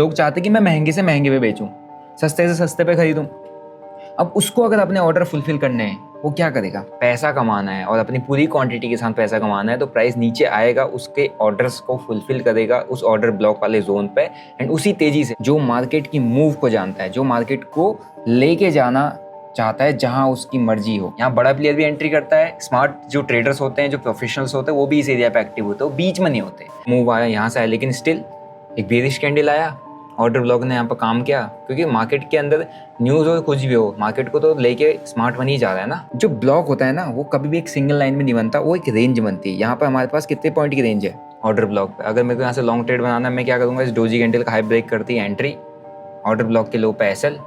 लोग चाहते कि मैं महंगे से महंगे पे बेचूं, सस्ते से सस्ते पे खरीदूं। अब उसको अगर अपने ऑर्डर फुलफिल करने हैं, वो क्या करेगा? पैसा कमाना है और अपनी पूरी क्वांटिटी के साथ पैसा कमाना है, तो प्राइस नीचे आएगा, उसके ऑर्डर्स को फुलफिल करेगा उस ऑर्डर ब्लॉक वाले जोन पे, एंड उसी तेजी से जो मार्केट की मूव को जानता है, जो मार्केट को लेके जाना चाहता है जहां उसकी मर्जी हो। यहाँ बड़ा प्लेयर भी एंट्री करता है, स्मार्ट जो ट्रेडर्स होते हैं, जो प्रोफेशनल्स होते हैं, वो भी इस एरिया पे एक्टिव होते हैं, वो बीच में नहीं होते। मूव आया यहाँ से आया, लेकिन स्टिल एक बेरिश कैंडल आया, ऑर्डर ब्लॉक ने यहाँ पर काम किया, क्योंकि मार्केट के अंदर न्यूज़ हो कुछ भी हो, मार्केट को तो लेके स्मार्ट मनी जा रहा है ना। जो ब्लॉक होता है ना, वो कभी भी एक सिंगल लाइन में नहीं बनता, वो एक रेंज बनती है। यहाँ पर हमारे पास कितने पॉइंट की रेंज है ऑर्डर ब्लॉक पे? अगर मेरे को यहाँ से लॉन्ग ट्रेड बनाना है, मैं क्या करूँगा? इस डोजी कैंडल का हाई ब्रेक करती है एंट्री, ऑर्डर ब्लॉक के लो पे SL,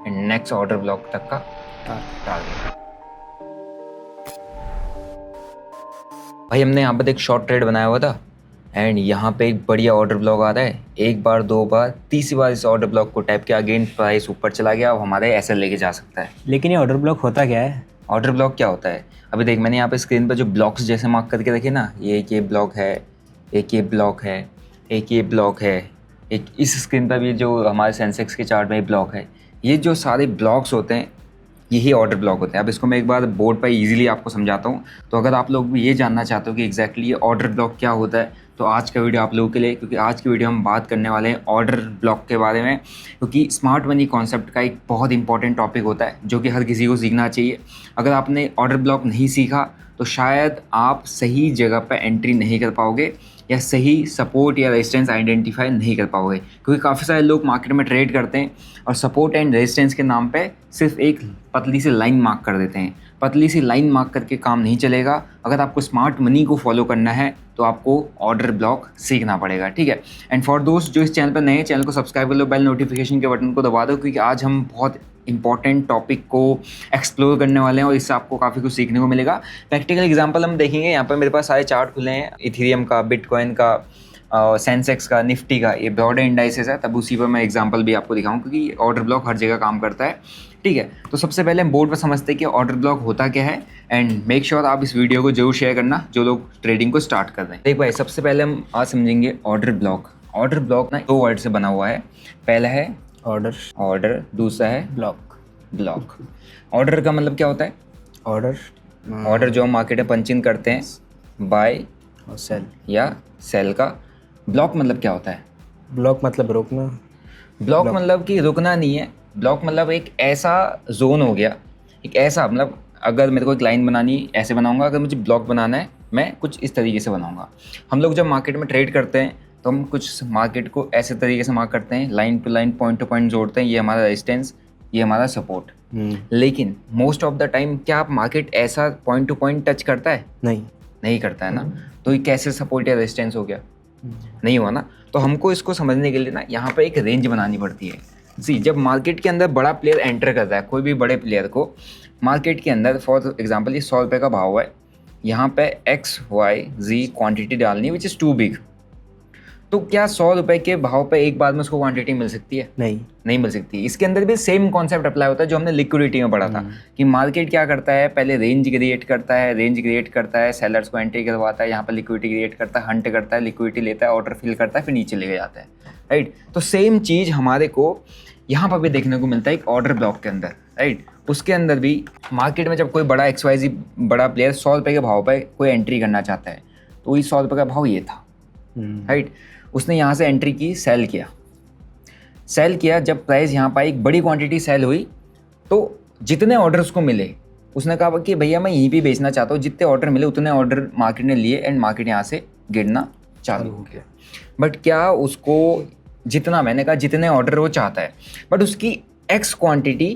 and next order block तक का टारगेट। भाई हमने यहाँ पर एक शॉर्ट ट्रेड बनाया हुआ था, एंड यहाँ पे एक बढ़िया ऑर्डर ब्लॉक आ रहा है, एक बार, दो बार, तीसरी बार इस ऑर्डर ब्लॉक को टैप किया, अगेन प्राइस ऊपर चला गया, अब हमारे एसएल लेके जा सकता है। लेकिन ये ऑर्डर ब्लॉक होता क्या है? ऑर्डर ब्लॉक क्या होता है? अभी देख, मैंने यहाँ पे स्क्रीन पर जो ब्लॉक्स जैसे मार्क करके रखे ना, ये ब्लॉक है, एक ये ब्लॉक है, एक ये ब्लॉक है, एक इस स्क्रीन पर भी जो हमारे सेंसेक्स के चार्ट में ब्लॉक है, ये जो सारे ब्लॉक्स होते हैं यही ऑर्डर ब्लॉक होते हैं। अब इसको मैं एक बार बोर्ड पर इजीली आपको समझाता हूँ, तो अगर आप लोग भी ये जानना चाहते हो कि एग्जैक्टली ये ऑर्डर ब्लॉक क्या होता है, तो आज का वीडियो आप लोगों के लिए, क्योंकि आज की वीडियो हम बात करने वाले हैं ऑर्डर ब्लॉक के बारे में, क्योंकि स्मार्ट मनी कॉन्सेप्ट का एक बहुत इंपॉर्टेंट टॉपिक होता है जो कि हर किसी को सीखना चाहिए। अगर आपने ऑर्डर ब्लॉक नहीं सीखा तो शायद आप सही जगह पर एंट्री नहीं कर पाओगे, या सही सपोर्ट या रेजिस्टेंस आइडेंटिफाई नहीं कर पाओगे, क्योंकि काफ़ी सारे लोग मार्केट में ट्रेड करते हैं और सपोर्ट एंड रेजिस्टेंस के नाम पे सिर्फ एक पतली सी लाइन मार्क कर देते हैं। पतली सी लाइन मार्क करके काम नहीं चलेगा। अगर आपको स्मार्ट मनी को फॉलो करना है तो आपको ऑर्डर ब्लॉक सीखना पड़ेगा, ठीक है। एंड फॉर दोस्त जो इस चैनल पर नए, चैनल को सब्सक्राइब कर लो, बेल नोटिफिकेशन के बटन को दबा दो, क्योंकि आज हम बहुत इंपॉर्टेंट टॉपिक को एक्सप्लोर करने वाले हैं और इससे आपको काफ़ी कुछ सीखने को मिलेगा। प्रैक्टिकल एग्जांपल हम देखेंगे। यहाँ पर मेरे पास सारे चार्ट खुले हैं, इथेरियम का, बिटकॉइन का, सेंसेक्स का, निफ्टी का, ये ब्रॉडर इंडाइसेस है, तब उसी पर मैं एग्जांपल भी आपको दिखाऊं, क्योंकि ऑर्डर ब्लॉक हर जगह काम करता है, ठीक है। तो सबसे पहले हम बोर्ड पर समझते हैं कि ऑर्डर ब्लॉक होता क्या है, एंड मेक श्योर आप इस वीडियो को जरूर शेयर करना जो लोग ट्रेडिंग को स्टार्ट कर रहे हैं। देख भाई, सबसे पहले हम आज समझेंगे ऑर्डर ब्लॉक। ऑर्डर ब्लॉक ना दो वर्ड से बना हुआ है, पहला है ऑर्डर, दूसरा है ब्लॉक। ऑर्डर का मतलब क्या होता है? ऑर्डर जो हम मार्केट में पंच इन करते हैं, बाय और सेल या सेल का। ब्लॉक मतलब क्या होता है? ब्लॉक मतलब रोकना। ब्लॉक मतलब कि रुकना नहीं है। ब्लॉक मतलब एक ऐसा जोन हो गया, एक ऐसा, मतलब अगर मेरे को एक लाइन बनानी ऐसे बनाऊंगा, अगर मुझे ब्लॉक बनाना है मैं कुछ इस तरीके से बनाऊंगा। हम लोग जब मार्केट में ट्रेड करते हैं तो हम कुछ मार्केट को ऐसे तरीके से मार्क करते हैं, line to line, point to point जोड़ते हैं, ये हमारा रेजिस्टेंस, ये हमारा सपोर्ट। लेकिन मोस्ट ऑफ द टाइम क्या आप मार्केट ऐसा पॉइंट टू पॉइंट टच करता है? नहीं करता है ना। तो ये कैसे सपोर्ट या रेजिस्टेंस हो गया? नहीं हुआ ना। तो हमको इसको समझने के लिए ना यहाँ पे एक रेंज बनानी पड़ती है। जी, जब मार्केट के अंदर बड़ा प्लेयर एंटर करता है, कोई भी बड़े प्लेयर को मार्केट के अंदर, फॉर एग्जांपल ये 100 रुपये का भाव है, यहाँ पे XYZ क्वांटिटी डालनी है विच इज़ टू बिग, तो क्या 100 रुपये के भाव पे एक बार में उसको क्वांटिटी मिल सकती है? नहीं मिल सकती। इसके अंदर भी सेम कॉन्सेप्ट अप्लाई होता है जो हमने लिक्विडिटी में पढ़ा था, कि मार्केट क्या करता है, पहले रेंज क्रिएट करता है, सेलर्स को एंट्री करवाता है, यहाँ पर लिक्विडिटी क्रिएट करता है, हंट करता है, लिक्विडिटी लेता है, ऑर्डर फिल करता है, फिर नीचे लेके जाता है, राइट। तो सेम चीज़ हमारे को यहाँ पर भी देखने को मिलता है एक ऑर्डर ब्लॉक के अंदर, राइट। उसके अंदर भी मार्केट में जब कोई बड़ा XYZ बड़ा प्लेयर 100 रुपये के भाव पर कोई एंट्री करना चाहता है, तो वही 100 रुपये का भाव ये था, राइट। उसने यहाँ से एंट्री की, सेल किया, जब प्राइस यहाँ पर एक बड़ी क्वांटिटी सेल हुई, तो जितने ऑर्डर उसको मिले, उसने कहा कि भैया मैं यहीं पे बेचना चाहता हूँ, जितने ऑर्डर मिले उतने ऑर्डर मार्केट ने लिए, एंड मार्केट यहाँ से गिरना चालू हो गया। बट क्या उसको जितना, मैंने कहा जितने ऑर्डर वो चाहता है, बट उसकी X क्वांटिटी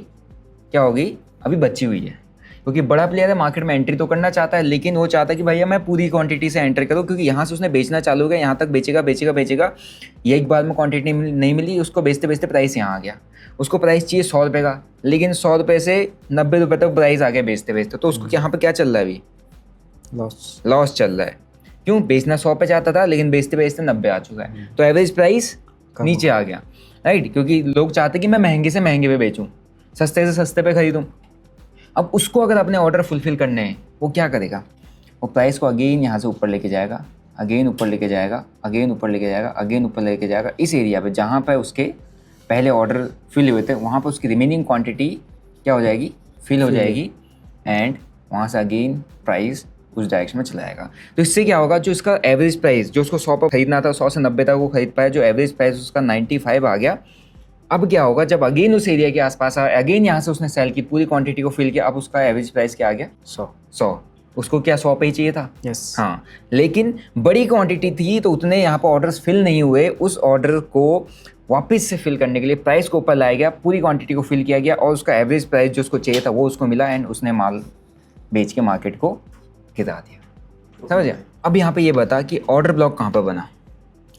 क्या होगी, अभी बची हुई है, क्योंकि बड़ा प्लेयर है, मार्केट में एंट्री तो करना चाहता है, लेकिन वो चाहता है कि भैया मैं पूरी क्वांटिटी से एंटर करूँ, क्योंकि यहाँ से उसने बेचना चालू हो गया, यहाँ तक बेचेगा, ये एक बार में क्वांटिटी नहीं मिली, उसको बेचते प्राइस यहाँ आ गया, उसको प्राइस चाहिए 100 रुपये का, लेकिन 100 रुपये से 90 रुपये तक प्राइस आ गया बेचते, तो उसको यहाँ पर क्या चल रहा है? अभी लॉस चल रहा है। क्यों? बेचना 100 पे चाहता था, लेकिन बेचते 90 आ चुका है, तो एवरेज प्राइस नीचे आ गया, राइट। क्योंकि लोग चाहते कि मैं महंगे से महंगे पे बेचूं, सस्ते से सस्ते पे खरीदूं। अब उसको अगर अपने ऑर्डर फुलफिल करने हैं, वो क्या करेगा? वो प्राइस को अगेन यहाँ से ऊपर लेके जाएगा, अगेन ऊपर लेके जाएगा, अगेन ऊपर लेके जाएगा, अगेन ऊपर लेके जाएगा इस एरिया पे जहाँ पे उसके पहले ऑर्डर फिल हुए थे, वहाँ पर उसकी रिमेनिंग क्वांटिटी क्या हो जाएगी, फिल हो जाएगी, एंड वहाँ से अगेन प्राइस उस डायरेक्शन में चला जाएगा। तो इससे क्या होगा, जो इसका एवरेज प्राइस जो उसको 100 पर खरीदना था, 100 से 90 तक वो खरीद पाया, जो एवरेज प्राइस उसका 95 आ गया। अब क्या होगा, जब अगेन उस एरिया के आसपास आया, अगेन यहाँ से उसने सेल की पूरी क्वांटिटी को फिल किया, अब उसका एवरेज प्राइस क्या आ गया, 100। उसको क्या 100 पे ही चाहिए था, यस। हाँ, लेकिन बड़ी क्वांटिटी थी तो उतने यहाँ पर ऑर्डर्स फिल नहीं हुए। उस ऑर्डर को वापस से फिल करने के लिए प्राइस को ऊपर लाया गया, पूरी क्वांटिटी को फिल किया गया और उसका एवरेज प्राइस जो उसको चाहिए था वो उसको मिला, एंड उसने माल बेच के मार्केट को गिरा दिया। समझ गया। अब यहाँ पे ये बता कि ऑर्डर ब्लॉक कहाँ पर बना।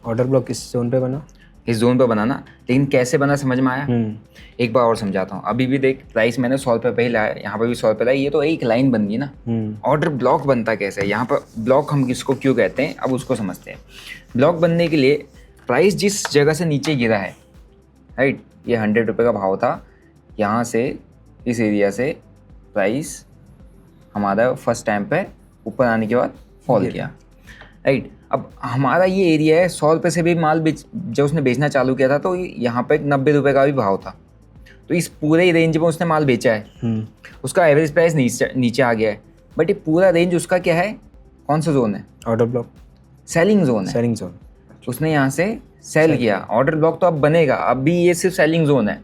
ऑर्डर ब्लॉक इस जोन पे बना, इस जोन पे बनाना, लेकिन कैसे बना समझ में आया। एक बार और समझाता हूँ। अभी भी देख, प्राइस मैंने 100 रुपये पे ही लाया, यहाँ पर भी 100 रुपये लाया, ये तो एक लाइन बन गई ना। ऑर्डर ब्लॉक बनता कैसे है, यहाँ पर ब्लॉक हम किसको क्यों कहते हैं, अब उसको समझते हैं। ब्लॉक बनने के लिए प्राइस जिस जगह से नीचे गिरा है, राइट, ये 100 रुपये का भाव था, यहाँ से इस एरिया से प्राइस हमारा फर्स्ट टाइम पे ऊपर आने के बाद फॉल किया, राइट। अब हमारा ये एरिया है, 100 रुपये से भी माल जब उसने बेचना चालू किया था तो यहाँ पे 90 रुपये का भी भाव था, तो इस पूरे रेंज में उसने माल बेचा है। उसका एवरेज प्राइस नीचे आ गया है, बट ये पूरा रेंज उसका क्या है, कौन सा जोन है, ऑर्डर ब्लॉक, सेलिंग जोन है। सेलिंग जोन, उसने यहाँ से सेल किया। ऑर्डर ब्लॉक तो अब बनेगा, अभी ये सिर्फ सेलिंग जोन है।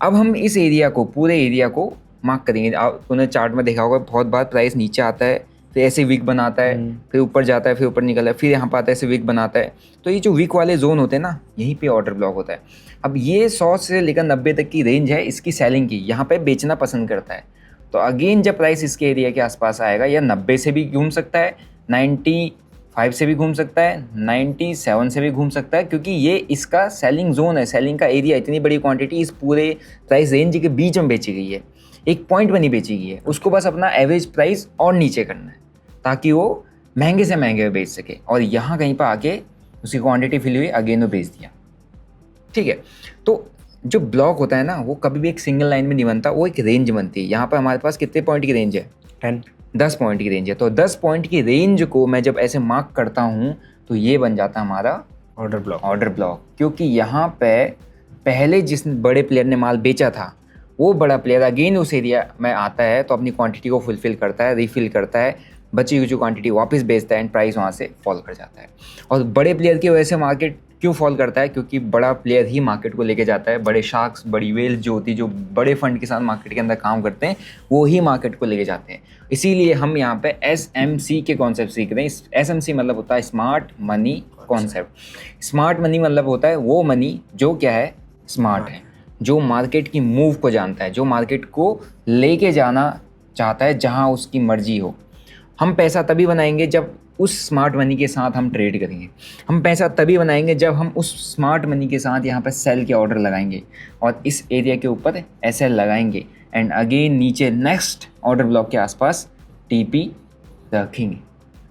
अब हम इस एरिया को, पूरे एरिया को मार्क करेंगे। तूने चार्ट में देखा होगा, बहुत बार प्राइस नीचे आता है, फिर ऐसे वीक बनाता है, फिर ऊपर जाता है, फिर ऊपर निकलता है, फिर यहाँ पर आता है, ऐसे वीक बनाता है। तो ये जो वीक वाले जोन होते हैं ना, यहीं पे ऑर्डर ब्लॉक होता है। अब ये 100 से लेकर 90 तक की रेंज है इसकी सेलिंग की, यहाँ पे बेचना पसंद करता है। तो अगेन जब प्राइस इसके एरिया के आसपास आएगा, या 90 से भी घूम सकता है, 95 से भी घूम सकता है, 97 से भी घूम सकता है, क्योंकि ये इसका सेलिंग जोन है, सेलिंग का एरिया। इतनी बड़ी क्वांटिटी इस पूरे प्राइस रेंज के बीच में बेची गई है, एक पॉइंट में नहीं बेची गई है। उसको बस अपना एवरेज प्राइस और नीचे करना है ताकि वो महंगे से महंगे बेच सके, और यहाँ कहीं पर आके उसकी क्वांटिटी फिल हुई, अगेन वो बेच दिया। ठीक है। तो जो ब्लॉक होता है ना, वो कभी भी एक सिंगल लाइन में नहीं बनता, वो एक रेंज बनती है। यहाँ पर हमारे पास कितने पॉइंट की रेंज है, 10 पॉइंट की रेंज है। तो 10 पॉइंट की रेंज को मैं जब ऐसे मार्क करता हूँ तो ये बन जाता है हमारा ऑर्डर ब्लॉक। ऑर्डर ब्लॉक, क्योंकि यहाँ पे पहले जिस बड़े प्लेयर ने माल बेचा था, वो बड़ा प्लेयर अगेन उस एरिया में आता है, तो अपनी क्वांटिटी को फुलफिल करता है, रिफिल करता है, बची हुई जो क्वांटिटी वापस बेचता है, एंड प्राइस वहाँ से फॉल कर जाता है। और बड़े प्लेयर की वजह से मार्केट क्यों फॉल करता है, क्योंकि बड़ा प्लेयर ही मार्केट को लेके जाता है। बड़े शार्क्स, बड़ी वेल जो होती है, जो बड़े फंड के साथ मार्केट के अंदर काम करते हैं, वो ही मार्केट को लेके जाते हैं। इसीलिए हम यहाँ पे SMC के कॉन्सेप्ट सीख रहे हैं। SMC मतलब होता है smart money concept. Smart money मतलब होता है वो मनी जो क्या है, स्मार्ट है, जो मार्केट की मूव को जानता है, जो मार्केट को लेके जाना चाहता है जहाँ उसकी मर्जी हो। हम पैसा तभी बनाएंगे जब उस स्मार्ट मनी के साथ हम ट्रेड करेंगे। हम पैसा तभी बनाएंगे जब हम उस स्मार्ट मनी के साथ यहाँ पर सेल के ऑर्डर लगाएंगे और इस एरिया के ऊपर SL लगाएंगे, एंड अगेन नीचे नेक्स्ट ऑर्डर ब्लॉक के आसपास TP रखेंगे,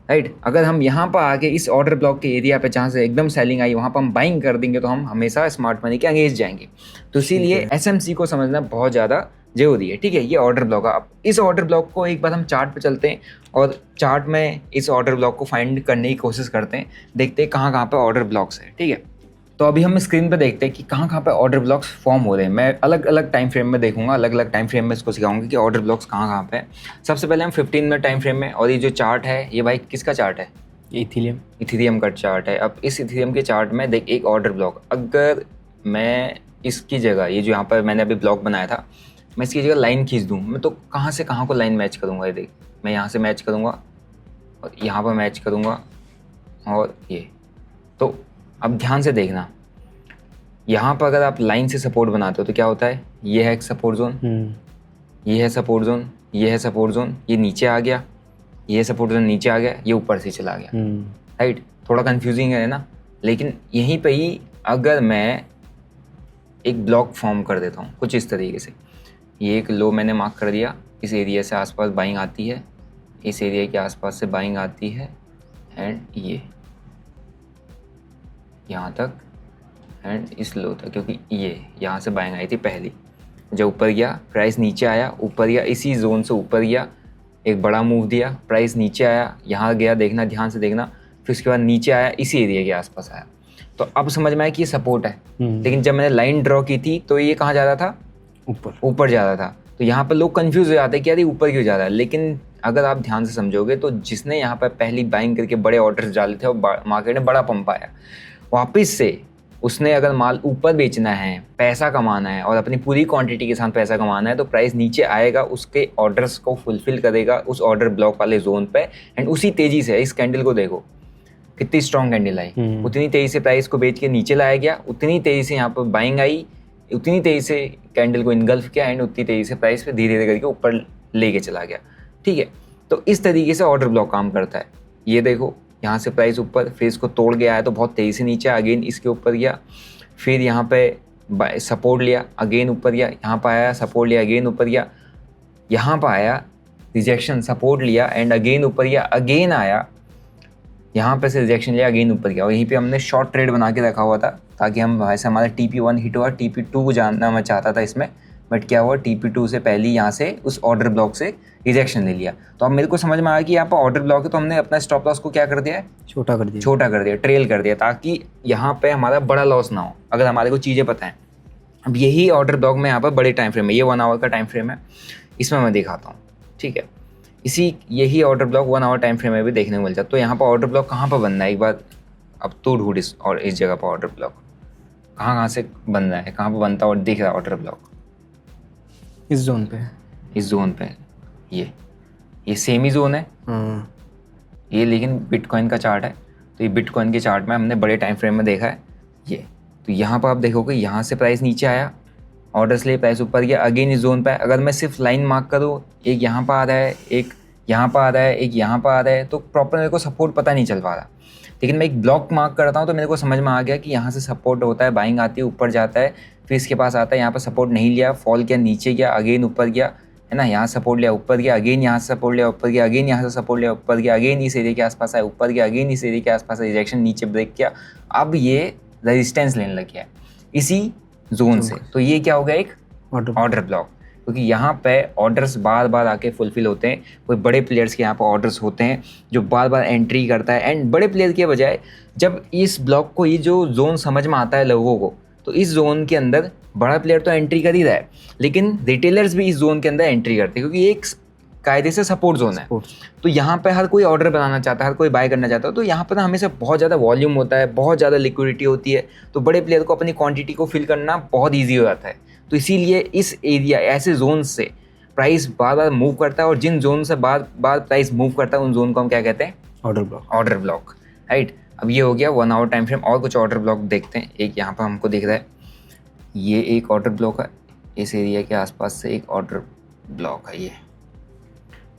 राइट। अगर हम यहाँ पर आके इस ऑर्डर ब्लॉक के एरिया पे जहाँ से एकदम सेलिंग आई वहाँ पर हम बाइंग कर देंगे, तो हम हमेशा स्मार्ट मनी के अगेंस्ट जाएंगे। तो इसीलिए SMC को समझना बहुत ज़्यादा जरूरी है। ठीक है, ये ऑर्डर ब्लॉक है। अब इस ऑर्डर ब्लॉक को एक बार हम चार्ट पे चलते हैं और चार्ट में इस ऑर्डर ब्लॉक को फाइंड करने की कोशिश करते हैं, देखते हैं कहाँ कहाँ पे ऑर्डर ब्लॉक्स है। ठीक है, तो अभी हम स्क्रीन पे देखते हैं कि कहाँ कहाँ पे ऑर्डर ब्लॉक्स फॉर्म हो रहे हैं। मैं अलग अलग टाइम फ्रेम में देखूंगा, अलग अलग टाइम फ्रेम में इसको सिखाऊंगा कि ऑर्डर ब्लॉक्स कहाँ कहाँ पे है। सबसे पहले हम 15 मिनट टाइम फ्रेम में, और ये जो चार्ट है ये भाई किसका चार्ट है, इथीरियम का चार्ट है। अब इस इथीरियम के चार्ट में देख एक ऑर्डर ब्लॉक, अगर मैं इसकी जगह, ये जो यहाँ पर मैंने अभी ब्लॉक बनाया था, मैं इसकी जगह लाइन खींच दूँ, मैं तो कहाँ से कहाँ को लाइन मैच करूँगा। ये देख, मैं यहाँ से मैच करूँगा और यहाँ पर मैच करूँगा, और ये तो अब ध्यान से देखना, यहाँ पर अगर आप लाइन से सपोर्ट बनाते हो तो क्या होता है, ये है एक सपोर्ट जोन, ये है सपोर्ट जोन, ये है सपोर्ट जोन, ये नीचे आ गया, ये सपोर्ट जोन नीचे आ गया, ये ऊपर से चला गया, राइट। थोड़ा कंफ्यूजिंग है ना, लेकिन यहीं पे ही अगर मैं एक ब्लॉक फॉर्म कर देता हूँ कुछ इस तरीके से, ये एक लो मैंने मार्क कर दिया, इस एरिया से आसपास बाइंग आती है, इस एरिया के आसपास से बाइंग आती है, एंड ये यहाँ तक, एंड इस लो तक, क्योंकि ये यहाँ से बाइंग आई थी पहली। जब ऊपर गया प्राइस नीचे आया, ऊपर गया, इसी जोन से ऊपर गया, एक बड़ा मूव दिया, प्राइस नीचे आया, यहाँ गया, देखना ध्यान से देखना, फिर उसके बाद नीचे आया, इसी एरिया के आसपास आया। तो अब समझ में आया कि ये सपोर्ट है। लेकिन जब मैंने लाइन ड्रॉ की थी तो ये कहाँ जा रहा था, ऊपर जा रहा था। तो यहाँ पर लोग कंफ्यूज हो जाते हैं कि यार ये ऊपर क्यों जा रहा है। लेकिन अगर आप ध्यान से समझोगे तो जिसने यहाँ पर पहली बाइंग करके बड़े ऑर्डर्स डाले थे और मार्केट में बड़ा पंप आया, वापस से उसने अगर माल ऊपर बेचना है, पैसा कमाना है और अपनी पूरी क्वांटिटी के साथ पैसा कमाना है, तो प्राइस नीचे आएगा, उसके ऑर्डर्स को फुलफिल करेगा उस ऑर्डर ब्लॉक वाले जोन पे। एंड उसी तेजी से, इस कैंडल को देखो कितनी स्ट्रॉन्ग कैंडल आई, उतनी तेजी से प्राइस को बेच के नीचे लाया गया, उतनी तेजी से यहाँ पर बाइंग आई, उतनी तेजी से कैंडल को इनगल्फ किया एंड उतनी तेजी से प्राइस पे धीरे धीरे करके ऊपर लेके चला गया। ठीक है, तो इस तरीके से ऑर्डर ब्लॉक काम करता है। ये देखो यहाँ से प्राइस ऊपर, फिर इसको तोड़ के आया तो बहुत तेज़ी से नीचे, अगेन इसके ऊपर गया, फिर यहाँ पे सपोर्ट लिया, अगेन ऊपर गया, यहाँ पर आया सपोर्ट लिया, अगेन ऊपर गया, यहाँ पर आया रिजेक्शन, सपोर्ट लिया एंड अगेन ऊपर गया, अगेन आया, यहाँ पे से रिजेक्शन लिया, अगेन ऊपर गया। और यहीं पे हमने शॉर्ट ट्रेड बना के रखा हुआ था ताकि हम वैसे हमारा TP1 हिट हुआ, TP2 को जानना मैं चाहता था इसमें, बट क्या हुआ TP2 से पहले यहाँ से उस ऑर्डर ब्लॉक से रिजेक्शन ले लिया। तो अब मेरे को समझ में आया कि यहाँ पर ऑर्डर ब्लॉक है, तो हमने अपना स्टॉप लॉस को क्या कर दिया है, छोटा कर दिया, ट्रेल कर दिया, ताकि यहाँ पे हमारा बड़ा लॉस ना हो अगर हमारे को चीज़ें पता है। अब यही ऑर्डर ब्लॉक में यहाँ पर बड़े टाइम फ्रेम है, ये 1 आवर का टाइम फ्रेम है, इसमें मैं दिखाता हूँ। ठीक है, यही order block 1 hour time frame में भी देखने को मिल जाता है। तो यहाँ पर ऑर्डर ब्लॉक कहाँ पर बनना है, एक बार अब तो ढूंढ इस जगह पर ऑर्डर ब्लॉक कहाँ से बन रहा है, कहाँ पर बनता है और दिख रहा है ऑर्डर ब्लॉक, इस जोन पे ये सेम ही जोन है ये, लेकिन बिटकॉइन का चार्ट है। तो ये बिटकॉइन के चार्ट में हमने बड़े टाइम फ्रेम में देखा है ये। तो यहाँ पर आप देखोगे यहाँ से प्राइस नीचे आया, ऑर्डर्स लिए, प्राइस ऊपर गया, अगेन इस जोन पे। अगर मैं सिर्फ लाइन मार्क करूँ, एक यहाँ पर आ रहा है, एक यहाँ पर आ रहा है, एक यहाँ पर आ रहा है, तो प्रॉपर मेरे को सपोर्ट पता नहीं चल पा रहा। लेकिन मैं एक ब्लॉक मार्क करता हूँ तो मेरे को समझ में आ गया कि यहाँ से सपोर्ट होता है, बाइंग आती है, ऊपर जाता है, फिर इसके पास आता है, यहाँ पर सपोर्ट नहीं लिया, फॉल किया, नीचे गया, अगेन ऊपर गया, है ना, यहाँ सपोर्ट लिया, ऊपर गया, अगेन यहाँ से सपोर्ट लिया, ऊपर गया, अगेन यहाँ से सपोर्ट लिया, ऊपर गया, अगेन इस एरिया के आसपास आया, ऊपर गया, अगेन इस एरिया के आसपास रिजेक्शन, नीचे ब्रेक किया, अब ये रेजिस्टेंस लेने लग गया इसी जोन से। तो ये क्या हो गया, एक ऑर्डर ब्लॉक, क्योंकि यहाँ पे ऑर्डर्स बार बार आके फुलफिल होते हैं। कोई बड़े प्लेयर्स के यहाँ पर ऑर्डर्स होते हैं जो बार बार एंट्री करता है, एंड बड़े प्लेयर के बजाय जब इस ब्लॉक को, ये जो जोन समझ में आता है लोगों को, तो इस जोन के अंदर बड़ा प्लेयर तो एंट्री कर ही रहा है, लेकिन रिटेलर्स भी इस जोन के अंदर एंट्री करते हैं, क्योंकि एक कायदे से सपोर्ट जोन है। तो यहाँ पे हर कोई ऑर्डर बनाना चाहता है, हर कोई बाय करना चाहता है। तो यहाँ पर ना हमेशा बहुत ज़्यादा वॉल्यूम होता है, बहुत ज़्यादा लिक्विडिटी होती है, तो बड़े प्लेयर को अपनी क्वांटिटी को फिल करना बहुत ईजी हो जाता है। तो इसीलिए इस एरिया, ऐसे जोन से प्राइस बार बार मूव करता है, और जिन जोन से बार बार प्राइस मूव करता है उन जोन को हम क्या कहते हैं, ऑर्डर ब्लॉक, राइट। अब ये हो गया 1 आवर टाइम फ्रेम। और कुछ ऑर्डर ब्लॉक देखते हैं। एक यहाँ पर हमको दिख रहा है, ये एक ऑर्डर ब्लॉक है, इस एरिया के आसपास से एक ऑर्डर ब्लॉक है। ये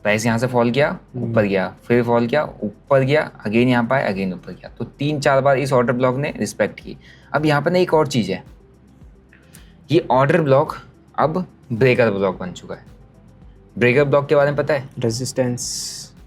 प्राइस यहाँ से फॉल किया, ऊपर गया, फिर फॉल किया, ऊपर गया, अगेन यहाँ पर आया, अगेन ऊपर गया। तो 3-4 बार इस ऑर्डर ब्लॉक ने रिस्पेक्ट की। अब यहाँ पर ना एक और चीज़ है, ये ऑर्डर ब्लॉक अब ब्रेकर ब्लॉक बन चुका है। ब्रेकर ब्लॉक के बारे में पता है,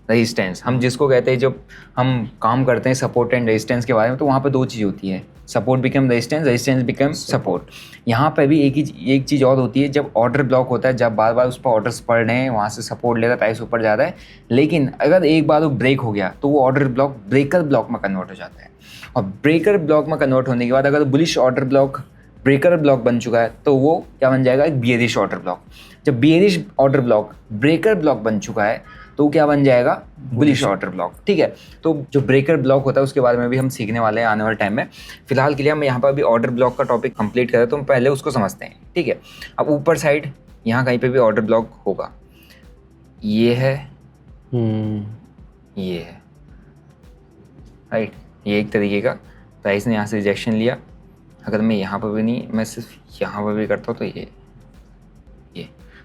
रेजिस्टेंस हम जिसको कहते हैं, जब हम काम करते हैं सपोर्ट एंड रेजिस्टेंस के बारे में, तो वहाँ पे 2 चीज़ होती है, support become resistance, resistance become support. यहाँ पे भी एक चीज़ और होती है, जब ऑर्डर ब्लॉक होता है, जब बार बार उस पर ऑर्डर्स पड़ रहे हैं, वहाँ से सपोर्ट ले रहा है, प्राइस ऊपर जा रहा है, लेकिन अगर एक बार वो ब्रेक हो गया तो वो ऑर्डर ब्लॉक ब्रेकर ब्लॉक में कन्वर्ट हो जाता है। और ब्रेकर ब्लॉक में कन्वर्ट होने के बाद अगर bullish order block breaker block बन चुका है तो वो क्या बन जाएगा, एक बियरिश ऑर्डर ब्लॉक। जब bearish order block breaker block बन चुका है तो क्या बन जाएगा, बुलिश ऑर्डर ब्लॉक। ठीक है, तो जो ब्रेकर ब्लॉक होता है उसके बारे में भी हम सीखने वाले हैं आने वाले टाइम में। फिलहाल के लिए हम यहाँ पर अभी ऑर्डर ब्लॉक का टॉपिक कंप्लीट करें, तो हम पहले उसको समझते हैं। ठीक है, अब ऊपर साइड यहाँ कहीं पे भी ऑर्डर ब्लॉक होगा, ये है, ये है, राइट। ये एक तरीके का प्राइस ने यहाँ से रिजेक्शन लिया। अगर मैं यहाँ पर भी नहीं, मैं सिर्फ यहाँ पर भी करता हूँ तो ये,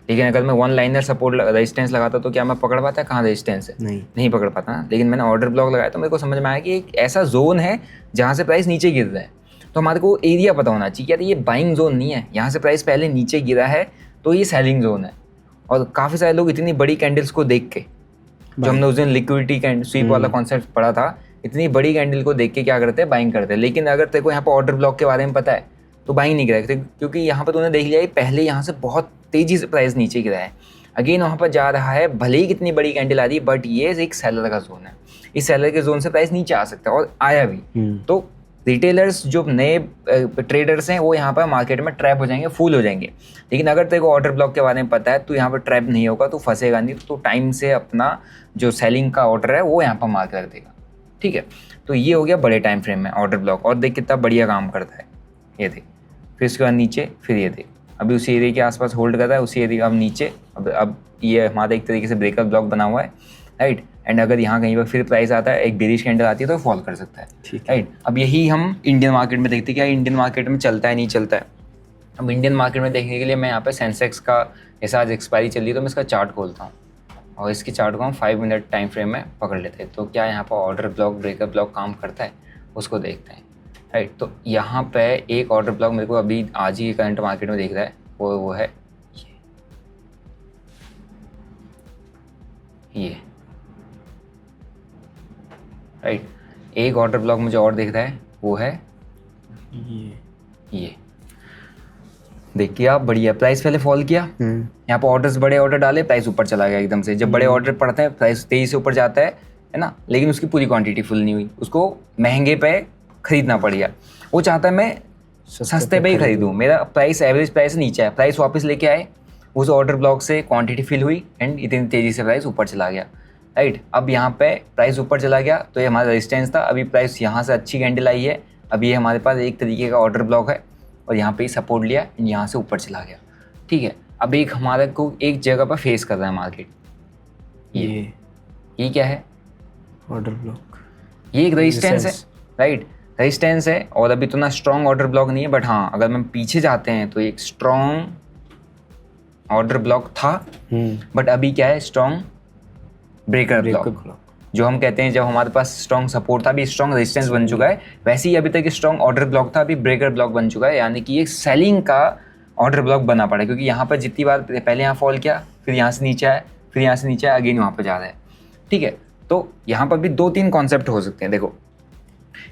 लेकिन अगर मैं 1 लाइनर सपोर्ट रेजिस्टेंस लगाता तो क्या मैं पकड़ पाता, कहाँ रेजिस्टेंस है, नहीं पकड़ पाता ना। लेकिन मैंने ऑर्डर ब्लॉक लगाया तो मेरे को समझ में आया कि एक ऐसा जोन है जहाँ से प्राइस नीचे गिर रहा है, तो हमारे को एरिया पता होना चाहिए। क्या ये बाइंग जोन नहीं है, यहाँ से प्राइस पहले नीचे गिरा है तो ये सेलिंग जोन है। और काफ़ी सारे लोग इतनी बड़ी कैंडल्स को देख के, जो हमने उस दिन लिक्विडिटी कैंडल स्वीप वाला कॉन्सेप्ट पढ़ा था, इतनी बड़ी कैंडल को देख के क्या करते हैं, बाइंग करते हैं। लेकिन अगर तेरे को यहाँ पर ऑर्डर ब्लॉक के बारे में पता है तो बाइंग नहीं करेगा, क्योंकि यहाँ पर तूने देख लिया पहले यहाँ से बहुत तेज़ी से प्राइस नीचे गिरा है। अगेन वहाँ पर जा रहा है, भले ही कितनी बड़ी कैंडल आ रही है, बट ये एक सेलर का जोन है, इस सेलर के जोन से प्राइस नीचे आ सकता है और आया भी। तो रिटेलर्स जो नए ट्रेडर्स हैं वो यहाँ पर मार्केट में ट्रैप हो जाएंगे, फूल हो जाएंगे। लेकिन अगर तेरे को ऑर्डर ब्लॉक के बारे में पता है तो यहाँ पर ट्रैप नहीं होगा, तो फंसेगा नहीं, तो टाइम से अपना जो सेलिंग का ऑर्डर है वो यहाँ पर मार्क कर देगा, ठीक है। तो ये हो गया बड़े टाइम फ्रेम में ऑर्डर ब्लॉक, और देख कितना बढ़िया काम करता है, ये देख। फिर उसके बाद नीचे, फिर ये देख, अभी उसी एरिया के आसपास होल्ड कर रहा है, उसी एरिया अब नीचे, अब ये हमारा एक तरीके से ब्रेकअप ब्लॉक बना हुआ है, राइट। एंड अगर यहाँ कहीं पर फिर प्राइस आता है, एक बेरिश कैंडल आती है तो फॉल कर सकता है, राइट। अब यही हम इंडियन मार्केट में देखते हैं, क्या इंडियन मार्केट में चलता है नहीं चलता है। अब इंडियन मार्केट में देखने के लिए मैं यहाँ पे सेंसेक्स का, जैसा आज एक्सपायरी चल रही है तो मैं इसका चार्ट खोलता हूँ और इसके चार्ट को हम 5 मिनट टाइम फ्रेम में पकड़ लेते हैं। तो क्या यहाँ पर ऑर्डर ब्लॉक, ब्रेकअप ब्लॉक काम करता है, उसको देखते हैं, राइट। तो यहाँ पे एक ऑर्डर ब्लॉक मेरे को अभी आज ही करंट मार्केट में दिख रहा है, वो है ये, राइट। एक ऑर्डर ब्लॉक मुझे और दिख रहा है, वो है ये देखिए आप, बढ़िया। प्राइस पहले फॉल किया, यहाँ पर ऑर्डर्स, बड़े ऑर्डर डाले, प्राइस ऊपर चला गया एकदम से। जब बड़े ऑर्डर पड़ते हैं प्राइस तेजी से ऊपर जाता है ना, लेकिन उसकी पूरी क्वांटिटी फुल नहीं हुई, उसको महंगे पे खरीदना पड़ गया। वो चाहता है मैं सस्ते पे ही खरीदूँ, मेरा प्राइस, एवरेज प्राइस नीचे है, प्राइस वापस लेके आए, उस ऑर्डर ब्लॉक से क्वांटिटी फिल हुई एंड इतनी तेज़ी से प्राइस ऊपर चला गया, राइट। अब यहाँ पे प्राइस ऊपर चला गया तो ये हमारा रेजिस्टेंस था, अभी प्राइस यहाँ से अच्छी कैंडल आई है, अब ये हमारे पास एक तरीके का ऑर्डर ब्लॉक है और यहाँ पे ही सपोर्ट लिया एंड यहाँ से ऊपर चला गया, ठीक है। अब एक हमारे को एक जगह पर फेस कर रहा है मार्केट, ये क्या है, ऑर्डर ब्लॉक, ये एक रेजिस्टेंस है, राइट, रेजिस्टेंस है। और अभी तो ना स्ट्रॉन्ग ऑर्डर ब्लॉक नहीं है, बट हाँ अगर हम पीछे जाते हैं तो एक स्ट्रॉन्ग ऑर्डर ब्लॉक था, बट अभी क्या है, स्ट्रॉन्ग ब्रेकर ब्लॉक, जो हम कहते हैं जब हमारे पास स्ट्रॉन्ग सपोर्ट था, अभी स्ट्रॉन्ग रेजिस्टेंस बन चुका है, वैसे ही अभी तक स्ट्रॉन्ग ऑर्डर ब्लॉक था, अभी ब्रेकर ब्लॉक बन चुका है, यानी कि ये सेलिंग का ऑर्डर ब्लॉक बना पड़ा है। क्योंकि यहाँ पर जितनी बार पहले यहाँ फॉल किया, फिर यहाँ से नीचे आया, फिर यहाँ से नीचे आया, अगेन वहाँ पर जा रहा है, ठीक है। तो यहाँ पर भी 2-3 कॉन्सेप्ट हो सकते हैं। देखो,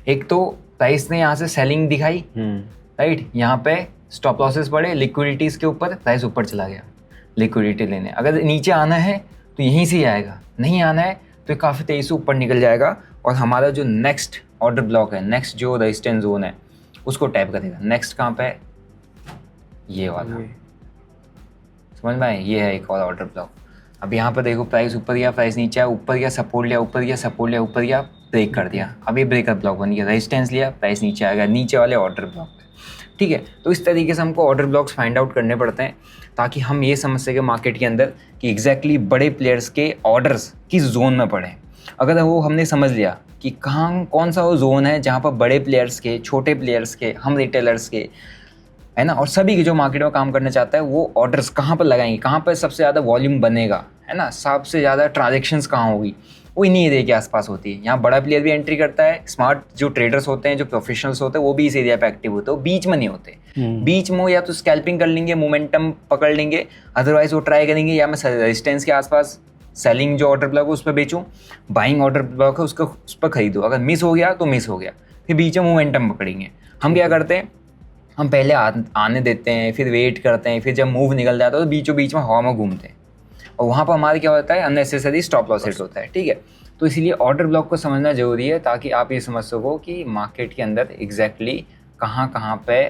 एक तो प्राइस ने यहाँ से सेलिंग दिखाई, राइट, यहाँ पे स्टॉप लॉसेस पड़े, लिक्विडिटीज के ऊपर, प्राइस ऊपर चला गया लिक्विडिटी लेने। अगर नीचे आना है तो यहीं से ही आएगा, नहीं आना है तो काफ़ी तेज़ी से ऊपर निकल जाएगा और हमारा जो नेक्स्ट ऑर्डर ब्लॉक है, नेक्स्ट जो रेजिस्टेंस जोन है, उसको टैप करेगा। नेक्स्ट कहाँ पे है, ये वाला, समझ में आए, ये है एक और ऑर्डर ब्लॉक। अब यहाँ पर देखो, प्राइस ऊपर गया, प्राइस नीचे आया, ऊपर गया, सपोर्ट लिया, ऊपर गया, सपोर्ट लिया, ऊपर गया, ब्रेक कर दिया, अब ये ब्रेकर ब्लॉक बन गया, रेजिस्टेंस लिया, प्राइस नीचे आ गया, नीचे वाले ऑर्डर ब्लॉक, ठीक है। तो इस तरीके से हमको ऑर्डर ब्लॉक्स फाइंड आउट करने पड़ते हैं ताकि हम ये समझ सकें मार्केट के अंदर कि एग्जैक्टली बड़े प्लेयर्स के ऑर्डर्स किस जोन में पड़े। अगर वो हमने समझ लिया कि कहाँ कौन सा वो जोन है जहाँ पर बड़े प्लेयर्स के, छोटे प्लेयर्स के, हम रिटेलर्स के, है ना, और सभी के जो मार्केट में काम करना चाहता है वो ऑर्डर्स कहाँ पर लगाएंगे, कहाँ पर सबसे ज़्यादा वॉल्यूम बनेगा, है ना, सबसे ज़्यादा ट्रांजेक्शन्स कहाँ होगी, वो इन्हीं एरिया के आसपास होती है। यहाँ बड़ा प्लेयर भी एंट्री करता है, स्मार्ट जो ट्रेडर्स होते हैं, जो प्रोफेशनल्स होते हैं, वो भी इस एरिया पे एक्टिव होते हैं, वो बीच में नहीं होते। बीच में या तो स्कैल्पिंग कर लेंगे, मोमेंटम पकड़ लेंगे, अदरवाइज वो ट्राई करेंगे या मैं रेजिस्टेंस के आसपास सेलिंग जो ऑर्डर ब्लॉक है उस पर बेचूँ, बाइंग ऑर्डर ब्लॉक है उसको उस पर खरीदूँ। अगर मिस हो गया तो मिस हो गया, फिर बीच में मोमेंटम पकड़ेंगे। हम क्या करते हैं, हम पहले आने देते हैं, फिर वेट करते हैं, फिर जब मूव निकल जाता है तो बीचों बीच में हवा में घूमते हैं और वहाँ पर हमारे क्या होता है, अननेसेसरी स्टॉप लॉस हिट होता है, ठीक है। तो इसीलिए ऑर्डर ब्लॉक को समझना जरूरी है ताकि आप ये समझ सको कि मार्केट के अंदर एग्जैक्टली कहाँ पे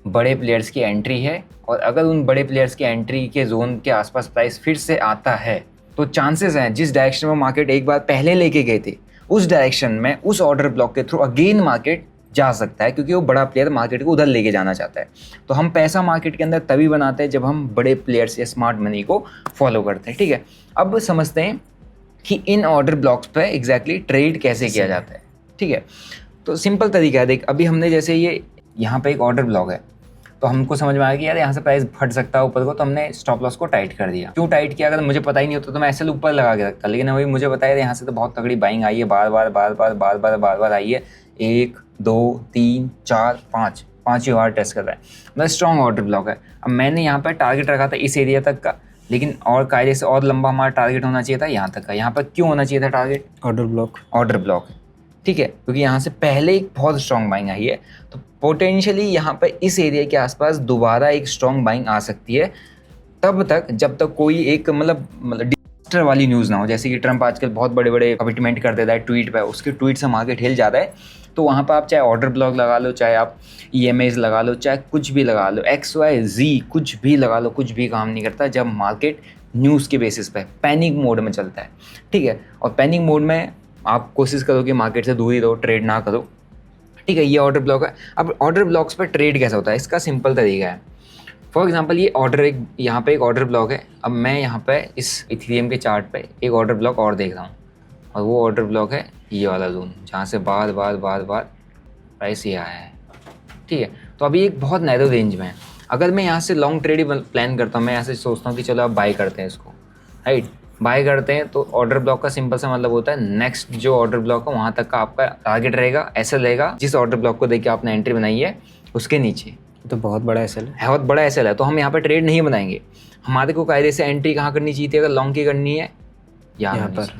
बड़े प्लेयर्स की एंट्री है, और अगर उन बड़े प्लेयर्स की एंट्री के जोन के आसपास प्राइस फिर से आता है तो चांसेस हैं जिस डायरेक्शन में मार्केट एक बार पहले लेके गए थे उस डायरेक्शन में उस ऑर्डर ब्लॉक के थ्रू अगेन मार्केट जा सकता है, क्योंकि वो बड़ा प्लेयर मार्केट को उधर लेके जाना चाहता है। तो हम पैसा मार्केट के अंदर तभी बनाते हैं जब हम बड़े प्लेयर्स या स्मार्ट मनी को फॉलो करते हैं, ठीक है। अब समझते हैं कि इन ऑर्डर ब्लॉक्स पे एग्जैक्टली ट्रेड कैसे किया जाता है, ठीक है। तो सिंपल तरीका है, देख अभी हमने जैसे ये यहाँ पे एक ऑर्डर ब्लॉक है तो हमको समझ में आया कि यार यहाँ से प्राइस फट सकता है ऊपर को, तो हमने स्टॉप लॉस को टाइट कर दिया। क्यों टाइट किया, अगर मुझे पता ही नहीं होता तो मैं ऐसे ऊपर लगा के रखता, लेकिन वही मुझे बताया यहाँ से तो बहुत तगड़ी बाइंग आई है, बार बार आई है, 1 2 3 4 5 5 बार टेस्ट कर रहा है, मतलब स्ट्रॉन्ग ऑर्डर ब्लॉक है। अब मैंने यहाँ पर टारगेट रखा था इस एरिया तक का, लेकिन और कायदे से और लंबा हमारा टारगेट होना चाहिए था यहाँ तक का। यहाँ पर क्यों होना चाहिए था टारगेट, ऑर्डर ब्लॉक, ठीक है, क्योंकि यहाँ से पहले एक बहुत स्ट्रॉन्ग बाइंग आई है, तो पोटेंशियली यहाँ पर इस एरिया के आसपास दोबारा एक स्ट्रॉन्ग बाइंग आ सकती है तब तक जब तक कोई एक मतलब डिजास्टर वाली न्यूज़ ना हो। जैसे कि ट्रंप आजकल बहुत बड़े बड़े कमिटमेंट कर देता है ट्वीट पे, उसके ट्वीट से मार्केट हिल जाता है, तो वहाँ पर आप चाहे ऑर्डर ब्लॉक लगा लो, चाहे आप EMAs लगा लो, चाहे कुछ भी लगा लो, XYZ कुछ भी लगा लो, कुछ भी काम नहीं करता जब मार्केट न्यूज़ के बेसिस पे पैनिक मोड में चलता है। ठीक है, और पैनिक मोड में आप कोशिश करो कि मार्केट से दूर ही रहो, ट्रेड ना करो। ठीक है, ये ऑर्डर ब्लॉक है। अब ऑर्डर ब्लॉक्स पर ट्रेड कैसा होता है, इसका सिंपल तरीका है। फॉर एग्जांपल ये ऑर्डर एक यहाँ पे एक ऑर्डर ब्लॉक है। अब मैं यहाँ पे इस इथेरियम के चार्ट पे एक ऑर्डर ब्लॉक और देख रहा हूँ, और वो ऑर्डर ब्लॉक है ये वाला जोन, जहाँ से बार बार प्राइस ये आया है। ठीक है, तो अभी एक बहुत नैरो रेंज में है। अगर मैं यहाँ से लॉन्ग ट्रेड ही प्लान करता हूँ, मैं यहाँ से सोचता हूँ कि चलो आप बाय करते हैं इसको, राइट, बाय करते हैं, तो ऑर्डर ब्लॉक का सिंपल सा मतलब होता है नेक्स्ट जो ऑर्डर ब्लॉक है वहाँ तक का आपका टारगेट रहेगा, ऐसा रहेगा जिस ऑर्डर ब्लॉक को देख के आपने एंट्री बनाई है उसके नीचे। तो बहुत बड़ा एसएल है, बहुत बड़ा एसएल है, तो हम यहाँ पे ट्रेड नहीं बनाएंगे। हमारे को कायदे से एंट्री कहाँ करनी चाहिए थी, अगर लॉन्ग की करनी है यहाँ पर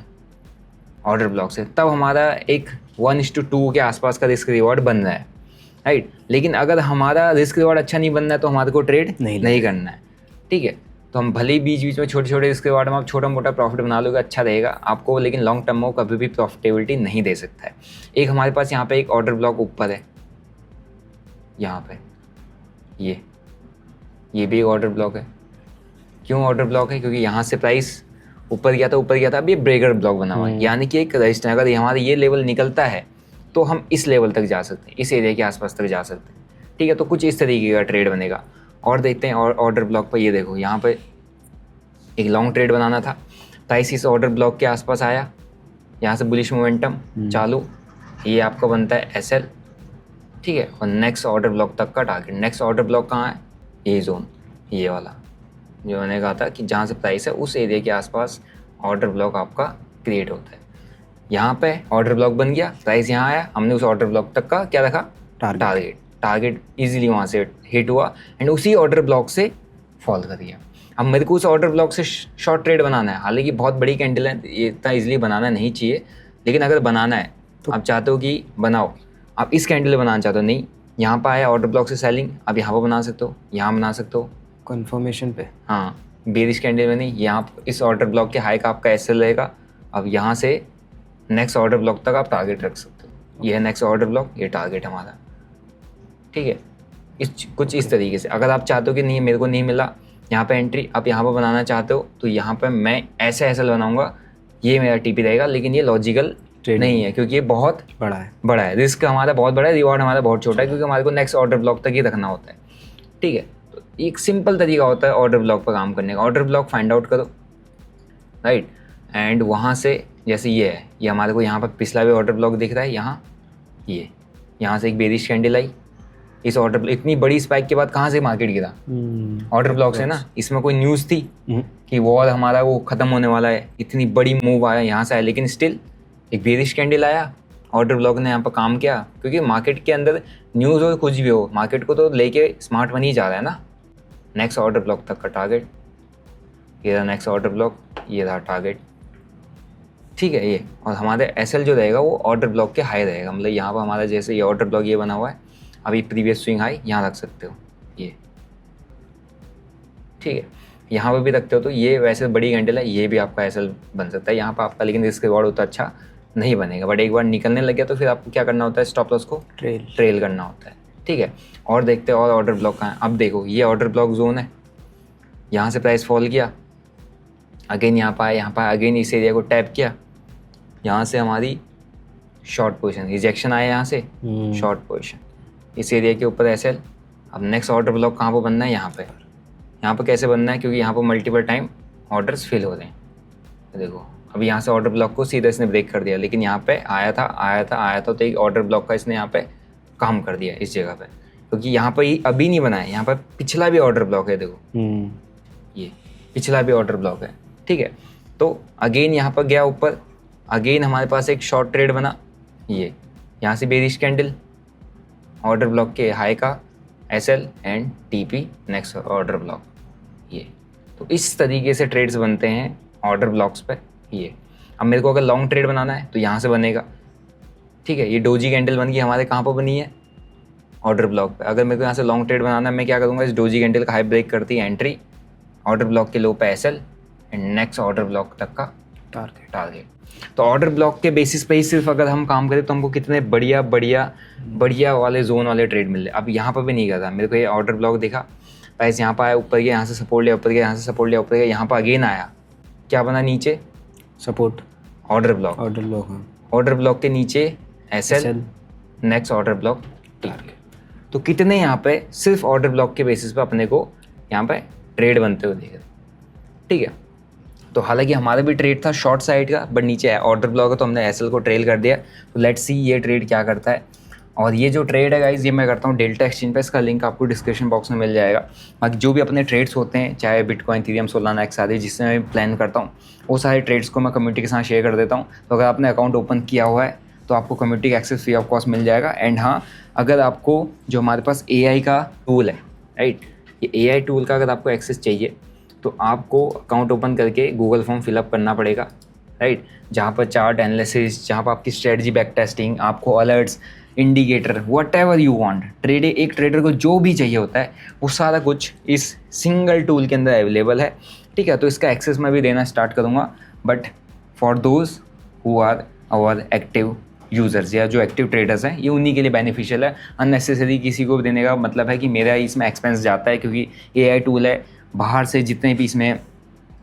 ऑर्डर ब्लॉक से, तब हमारा एक 1:2 के आसपास का रिस्क रिवॉर्ड बन रहा है, राइट। लेकिन अगर हमारा रिस्क रिवॉर्ड अच्छा नहीं बनना है तो हमारे को ट्रेड नहीं करना है। ठीक है, तो हम भले ही बीच बीच में छोटे छोटे रिस्क रिवॉर्ड में आप छोटा मोटा प्रॉफिट बना लोगे, अच्छा रहेगा आपको, लेकिन लॉन्ग टर्म में वो कभी भी प्रॉफिटेबिलिटी नहीं दे सकता है। एक हमारे पास यहाँ पे एक ऑर्डर ब्लॉक ऊपर है, यहाँ पे ये भी एक ऑर्डर ब्लॉक है। क्यों ऑर्डर ब्लॉक है, क्योंकि यहाँ से प्राइस ऊपर गया था, अब ये ब्रेकर ब्लॉक बना हुआ है, यानी कि एक रजिस्टर, अगर हमारा ये लेवल निकलता है तो हम इस लेवल तक जा सकते हैं, इस एरिया के आसपास तक जा सकते हैं। ठीक है, तो कुछ इस तरीके का ट्रेड बनेगा। और देखते हैं और ऑर्डर ब्लॉक पर, ये देखो यहाँ पे एक लॉन्ग ट्रेड बनाना था, प्राइस इस ऑर्डर ब्लॉक के आसपास आया, यहाँ से बुलिश मोमेंटम चालू, ये आपका बनता है SL। ठीक है, और नेक्स्ट ऑर्डर ब्लॉक तक का टारगेट, नेक्स्ट ऑर्डर ब्लॉक कहाँ है, ये जोन, ये वाला जो मैंने कहा था कि जहाँ से प्राइस है उस एरिया के आसपास ऑर्डर ब्लॉक आपका क्रिएट होता है। यहाँ पे ऑर्डर ब्लॉक बन गया, प्राइस यहाँ आया, हमने उस ऑर्डर ब्लॉक तक का क्या रखा, टारगेट इजीली वहाँ से हिट हुआ एंड उसी ऑर्डर ब्लॉक से फॉल कर दिया। अब मेरे को उस ऑर्डर ब्लॉक से शॉर्ट ट्रेड बनाना है, हालांकि बहुत बड़ी कैंडल है, ये इतना इजीली बनाना नहीं चाहिए, लेकिन अगर बनाना है तो आप चाहते हो कि बनाओ, आप इस कैंडल में बनाना चाहते हो, नहीं यहाँ पर आया ऑर्डर ब्लॉक से सेलिंग, आप यहाँ पर बना सकते हो, यहाँ बना सकते हो कंफर्मेशन पे, हाँ, बेरिश कैंडल में नहीं, यहाँ इस ऑर्डर ब्लॉक के हाई का आपका SL रहेगा। अब यहाँ से नेक्स्ट ऑर्डर ब्लॉक तक आप टारगेट रख सकते हो, ये है नेक्स्ट ऑर्डर ब्लॉक, ये टारगेट हमारा। ठीक है, कुछ इस तरीके से अगर आप चाहते हो कि नहीं मेरे को नहीं मिला यहाँ पे एंट्री, आप यहाँ पर बनाना चाहते हो तो यहाँ पे मैं ऐसे SL बनाऊंगा, ये मेरा TP रहेगा, लेकिन ये लॉजिकल नहीं है क्योंकि ये बहुत बड़ा है, रिस्क हमारा बहुत बड़ा है, रिवॉर्ड हमारा बहुत छोटा है, क्योंकि हमारे को नेक्स्ट ऑर्डर ब्लॉक तक ही रखना होता है। ठीक है, तो एक सिंपल तरीका होता है ऑर्डर ब्लॉक पर काम करने का, ऑर्डर ब्लॉक फाइंड आउट करो, राइट, एंड वहाँ से जैसे ये है, ये हमारे को यहाँ पर पिछला भी ऑर्डर ब्लॉक दिख रहा है, यहाँ से एक बेरिश कैंडल आई, इस ऑर्डर इतनी बड़ी स्पाइक के बाद कहाँ से मार्केट गिरा, ऑर्डर ब्लॉक से ना, इसमें कोई न्यूज़ थी कि वॉर हमारा वो ख़त्म होने वाला है, इतनी बड़ी मूव आया यहाँ से आया, लेकिन स्टिल एक बेरिश कैंडल आया, ऑर्डर ब्लॉक ने यहाँ पर काम किया, क्योंकि मार्केट के अंदर न्यूज़ हो कुछ भी हो, मार्केट को तो लेके स्मार्ट मनी जा रहा है ना। नेक्स्ट ऑर्डर ब्लॉक तक का टारगेट, ये रहा नेक्स्ट ऑर्डर ब्लॉक, ये रहा टारगेट। ठीक है, ये और हमारे SL जो रहेगा वो ऑर्डर ब्लॉक के हाई रहेगा, मतलब यहाँ पर हमारा जैसे ये ऑर्डर ब्लॉक ये बना हुआ है, अभी प्रीवियस स्विंग हाई यहाँ रख सकते हो ये। ठीक है, यहाँ पर भी रखते हो तो ये वैसे बड़ी कैंडल है, ये भी आपका SL बन सकता है यहाँ पर आपका, लेकिन रिस्क रिवॉर्ड उतना अच्छा नहीं बनेगा, बट एक बार निकलने लग गया तो फिर आपको क्या करना होता है, स्टॉप लॉस को ट्रेल करना होता है। ठीक है, और देखते हैं और ऑर्डर ब्लॉक कहाँ है। अब देखो ये ऑर्डर ब्लॉक जोन है, यहाँ से प्राइस फॉल किया, अगेन यहाँ पर अगेन इस एरिया को टैप किया, यहाँ से हमारी शॉर्ट पोजीशन, रिजेक्शन आया यहाँ से शॉर्ट पोजीशन, इस एरिया के ऊपर SL। अब नेक्स्ट ऑर्डर ब्लॉक कहाँ पर बनना है, यहाँ पर कैसे बनना है, क्योंकि यहाँ पर मल्टीपल टाइम ऑर्डर्स फिल हो रहे हैं। तो देखो अब यहाँ से ऑर्डर ब्लॉक को सीधा इसने ब्रेक कर दिया, लेकिन यहाँ पे आया था तो एक ऑर्डर ब्लॉक का इसने यहाँ पे काम कर दिया इस जगह पे, क्योंकि यहाँ पर ये अभी नहीं बना है, यहाँ पर पिछला भी ऑर्डर ब्लॉक है, देखो ये पिछला भी ऑर्डर ब्लॉक है। ठीक है, तो अगेन यहाँ पर गया ऊपर, अगेन हमारे पास एक शॉर्ट ट्रेड बना, ये यहाँ से बेरिश कैंडल, ऑर्डर ब्लॉक के हाई का SL and TP next order block, ये तो इस तरीके से ट्रेड्स बनते हैं ऑर्डर ब्लॉक्स पे। ये अब मेरे को अगर लॉन्ग ट्रेड बनाना है तो यहाँ से बनेगा। ठीक है, ये डोजी कैंडल बन गई हमारे, कहाँ पर बनी है, ऑर्डर ब्लॉक पे। अगर मेरे को यहाँ से लॉन्ग ट्रेड बनाना है, मैं क्या करूँगा, इस डोजी कैंडल का हाई ब्रेक करती है एंट्री, ऑर्डर ब्लॉक के लो पे SL and next order block तक का टारगेट। तो ऑर्डर ब्लॉक के बेसिस पे ही सिर्फ अगर हम काम करें तो हमको कितने बढ़िया वाले जोन वाले ट्रेड मिल रहे। अब यहाँ पर भी नहीं कर रहा, मेरे को ये ऑर्डर ब्लॉक दिखा, प्राइस यहाँ पर आया, ऊपर गया, यहाँ से सपोर्ट लिया, ऊपर गया, यहाँ से सपोर्ट लिया, ऊपर गया, यहाँ पर अगेन आया, क्या बना नीचे support, order block, order block के नीचे SL, next order block target. तो कितने यहाँ पे सिर्फ ऑर्डर ब्लॉक के बेसिस पे अपने को यहाँ पे ट्रेड बनते हुए देख रहे, ठीक है। तो हालांकि हमारा भी ट्रेड था शॉर्ट साइड का, बट नीचे ऑर्डर ब्लॉक है तो हमने SL को ट्रेल कर दिया। तो लेट्स सी ये ट्रेड क्या करता है। और ये जो ट्रेड है गाइज, ये मैं करता हूँ डेल्टा एक्सचेंज पे, इसका लिंक आपको डिस्क्रिप्शन बॉक्स में मिल जाएगा। बाकी जो भी अपने ट्रेड्स होते हैं, चाहे बिटकॉइन, इथेरियम, सोलाना, XRP, जिससे मैं प्लान करता हूँ, वो सारे ट्रेड्स को मैं कम्युनिटी के साथ शेयर कर देता हूँ। तो अगर आपने अकाउंट ओपन किया हुआ है तो आपको कम्युनिटी का एक्सेस फ्री ऑफ कॉस्ट मिल जाएगा। एंड हाँ, अगर आपको जो हमारे पास AI का टूल है, राइट, ये AI टूल का अगर आपको एक्सेस चाहिए तो आपको अकाउंट ओपन करके गूगल फॉर्म फिलअप करना पड़ेगा, राइट, जहाँ पर चार्ट एनालिसिस, जहाँ पर आपकी स्ट्रेटजी बैक टेस्टिंग, आपको alerts, indicator, what ever you want, एक ट्रेडर को जो भी चाहिए होता है वो सारा कुछ इस सिंगल टूल के अंदर अवेलेबल है, ठीक है। तो इसका एक्सेस मैं भी देना स्टार्ट करूँगा, but for those who are our active users या जो एक्टिव ट्रेडर्स हैं, ये उन्हीं के लिए बेनिफिशियल है। अननेसेसरी किसी को देने का मतलब है कि मेरा इसमें एक्सपेंस जाता है, क्योंकि AI टूल है, बाहर से जितने भी इसमें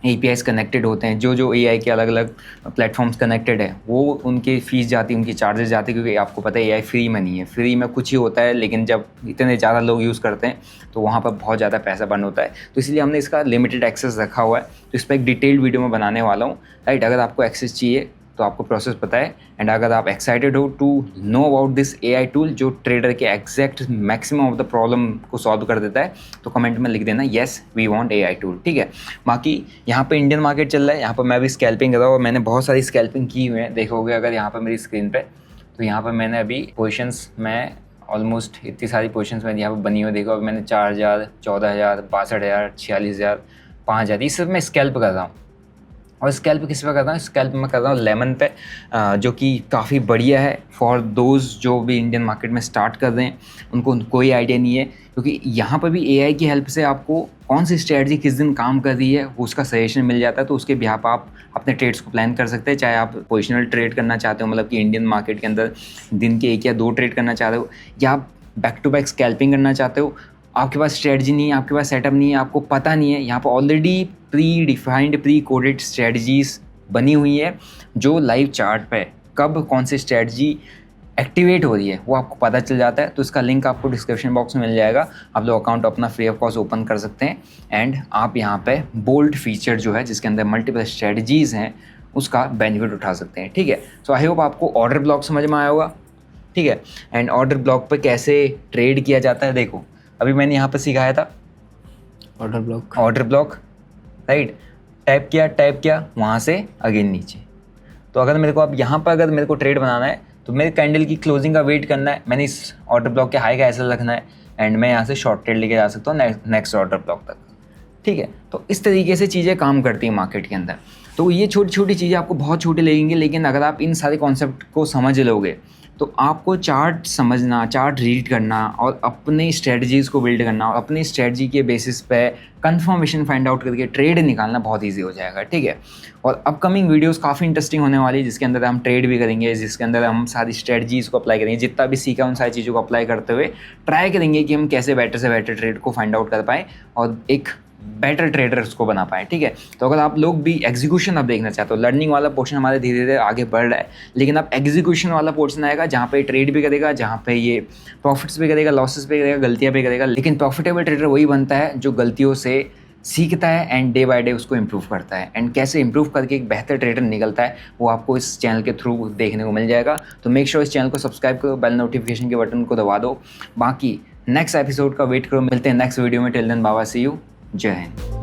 APIs कनेक्टेड होते हैं, जो AI के अलग अलग प्लेटफॉर्म्स कनेक्टेड है, वो उनकी फ़ीस जाती है, उनकी चार्जेस जाती है, क्योंकि आपको पता है AI फ्री में नहीं है, फ्री में कुछ ही होता है, लेकिन जब इतने ज़्यादा लोग यूज़ करते हैं तो वहाँ पर बहुत ज़्यादा पैसा बर्न होता है। तो इसलिए हमने इसका लिमिटेड एक्सेस रखा हुआ है। तो इस पर एक डिटेल्ड वीडियो में बनाने वाला हूँ, राइट। अगर आपको एक्सेस चाहिए तो आपको प्रोसेस पता है, एंड अगर आप एक्साइटेड हो to know about this AI tool जो ट्रेडर के exact maximum of the problem को सॉल्व कर देता है, तो कमेंट में लिख देना yes we want AI tool, ठीक है। बाकी यहाँ पे इंडियन मार्केट चल रहा है, यहाँ पर मैं भी स्कैल्पिंग कर रहा हूँ और मैंने बहुत सारी स्कैल्पिंग की हुई है, देखोगे अगर यहाँ पर मेरी स्क्रीन पे, तो यहाँ पर मैंने अभी पोजिशंस में ऑलमोस्ट इतनी सारी पोजिशंस में यहाँ पर बनी हुई, देखो अभी मैंने 4000, 14000, 62000, 46000, 5000, ये सब मैं स्कैल्प कर रहा हूँ। और स्कैल्प किस पे करता हूँ, स्कैल्प मैं कर रहा हूँ लेमन पे, जो कि काफ़ी बढ़िया है फॉर दोज जो भी इंडियन मार्केट में स्टार्ट कर रहे हैं, उनको कोई आइडिया नहीं है, क्योंकि यहाँ पर भी AI की हेल्प से आपको कौन सी स्ट्रेटजी किस दिन काम कर रही है उसका सजेशन मिल जाता है। तो उसके बिहाफ आप अपने ट्रेड्स को प्लान कर सकते हैं, चाहे आप पोजिशनल ट्रेड करना चाहते हो, मतलब कि इंडियन मार्केट के अंदर दिन के 1 या 2 ट्रेड करना चाहते हो, या आप बैक टू बैक स्कैल्पिंग करना चाहते हो, आपके पास स्ट्रेटजी नहीं है, आपके पास सेटअप नहीं है, आपको पता नहीं है, यहाँ पर already pre defined pre coded strategies बनी हुई है, जो लाइव चार्ट पे कब कौन सी स्ट्रेटजी एक्टिवेट हो रही है वो आपको पता चल जाता है। तो इसका लिंक आपको डिस्क्रिप्शन बॉक्स में मिल जाएगा, आप लोग अकाउंट अपना फ्री ऑफ कॉस्ट ओपन कर सकते हैं, एंड आप यहाँ पे बोल्ड फीचर जो है जिसके अंदर मल्टीपल स्ट्रेटजीज़ हैं उसका बेनिफिट उठा सकते हैं, ठीक है। सो आई होप आपको ऑर्डर ब्लॉक समझ में आया होगा, ठीक है। एंड ऑर्डर ब्लॉक पे कैसे ट्रेड किया जाता है, देखो अभी मैंने यहाँ पर सिखाया था ऑर्डर ब्लॉक, राइट, टैप किया वहाँ से अगेन नीचे। तो अगर मेरे को अब यहाँ पर अगर मेरे को ट्रेड बनाना है तो मेरे कैंडल की क्लोजिंग का वेट करना है, मैंने इस ऑर्डर ब्लॉक के हाई का ऐसा रखना है, एंड मैं यहाँ से शॉर्ट ट्रेड लेके जा सकता हूँ नेक्स्ट ऑर्डर ब्लॉक तक, ठीक है। तो इस तरीके से चीज़ें काम करती हैं मार्केट के अंदर। तो ये छोटी छोटी चीज़ें आपको बहुत छोटी लगेंगी, लेकिन अगर आप इन सारे कॉन्सेप्ट को समझ लोगे तो आपको चार्ट समझना, चार्ट रीड करना और अपने स्ट्रेटजीज़ को बिल्ड करना और अपनी स्ट्रेटजी के बेसिस पे कंफर्मेशन फाइंड आउट करके ट्रेड निकालना बहुत इजी हो जाएगा, ठीक है। और अपकमिंग वीडियोस काफ़ी इंटरेस्टिंग होने वाली है, जिसके अंदर हम ट्रेड भी करेंगे, जिसके अंदर हम सारी स्ट्रेटजीज़ को अप्लाई करेंगे, जितना भी सीखा उन सारी चीज़ों को अप्लाई करते हुए ट्राई करेंगे कि हम कैसे बेटर से बेटर ट्रेड को फाइंड आउट कर पाएँ और एक बेटर ट्रेडर उसको बना पाए, ठीक है। तो अगर आप लोग भी एग्जीक्यूशन आप देखना चाहते हो, लर्निंग वाला पोर्शन हमारे धीरे धीरे आगे बढ़ रहा है, लेकिन आप एग्जीक्यूशन वाला पोर्शन आएगा जहाँ पे ट्रेड भी करेगा, जहाँ पे ये प्रॉफिट्स भी करेगा, लॉसेस भी करेगा, गलतियाँ भी करेगा, लेकिन प्रॉफिटेबल ट्रेडर वही बनता है जो गलतियों से सीखता है एंड डे बाय डे उसको इम्प्रूव करता है, एंड कैसे इम्प्रूव करके एक बेहतर ट्रेडर निकलता है वो आपको इस चैनल के थ्रू देखने को मिल जाएगा। तो मेक श्योर इस चैनल को सब्सक्राइब करो, बेल नोटिफिकेशन के बटन को दबा दो। बाकी नेक्स्ट एपिसोड का वेट करो, मिलते हैं नेक्स्ट वीडियो में। टिल देन बाबा, सी यू, जय हिंद।